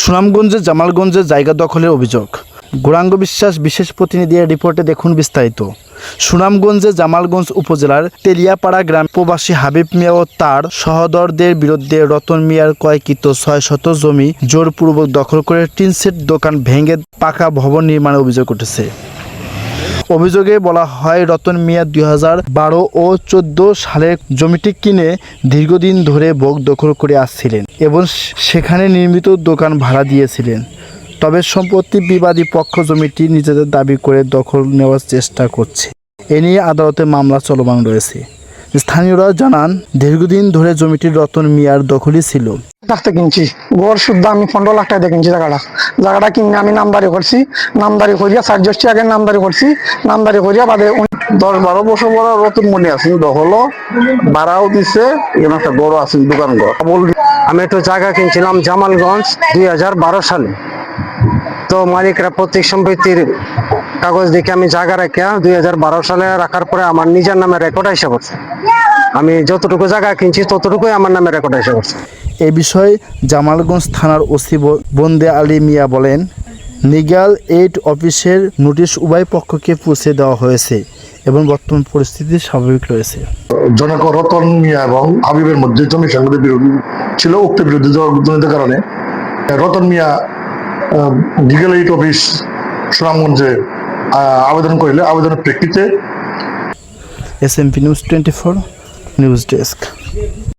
সুনামগঞ্জের জামালগঞ্জে জায়গা দখলের অভিযোগ। গৌরাঙ্গ বিশ্বাস বিশেষ প্রতিনিধির রিপোর্টে দেখুন বিস্তারিত। সুনামগঞ্জে জামালগঞ্জ উপজেলার তেলিয়াপাড়া গ্রাম প্রবাসী হাবিব মিয়া ও তার সহোদরদের বিরুদ্ধে রতন মিয়ার ক্রয়কৃত ৬ শতক জমি জোরপূর্বক দখল করে টিনশেড দোকান ভেঙে পাকা ভবন নির্মাণের অভিযোগ উঠেছে। অভিযোগে বলা হয়, রতন মিয়া 2012 ও 2014 সালে জমিটি কিনে দীর্ঘদিন ধরে ভোগ দখল করে আসছিলেন এবং সেখানে নির্মিত দোকান ভাড়া দিয়েছিলেন। তবে সম্প্রতি বিবাদী পক্ষ জমিটি নিজেদের দাবি করে দখল নেওয়ার চেষ্টা করছে। এ নিয়ে আদালতে মামলা চলমান রয়েছে। স্থানীয়রা জানান, দীর্ঘদিন ধরে জমিটি রতন মিয়ার দখলই ছিল। কিনছি গড় শুদ্ধ আমি 15 লাখ টাকা কিনছি জায়গাটা কিনে আমি নামদারি করছি, নামদারি করিয়া 4 আগে নামদারি করছি, নামদারি করিয়া বাদে 10-12 বছর পরে রতন মনি আছে দখল ভাড়াও দিচ্ছে, এখানে একটা বড় আছে দোকান ঘর। আমি একটু জায়গা কিনছিলাম জামালগঞ্জ 2012 সালে। তো মালিকরা প্রত্যেক সম্পত্তির কাগজ দেখে আমি জায়গা রাখা 2012 সালে রাখার পরে আমার নিজের নামে রেকর্ড এসে করছে। আমি যতটুকু জায়গা কিনছি ততটুকুই আমার নামে রেকর্ড এসে করছে। এ বিষয়ে জামালগঞ্জ থানার ওসি বন্দে আলী মিয়া বলেন, লিগ্যাল এইড অফিসের নোটিশ উভয় পক্ষকে পৌঁছে দেওয়া হয়েছে এবং বর্তমান পরিস্থিতি স্বাভাবিক রয়েছে। জনক রতন মিয়া এবং হাবিবের মধ্যে জমি সংঘাতের বিরোধী ছিল। উক্ত বিরোধী জনিত কারণে রতন মিয়া লিগ্যাল এইড অফিস সুনামগঞ্জে আবেদন করিলে আবেদনের প্রেক্ষিতে SMP নিউজ 24 নিউজ ডেস্ক।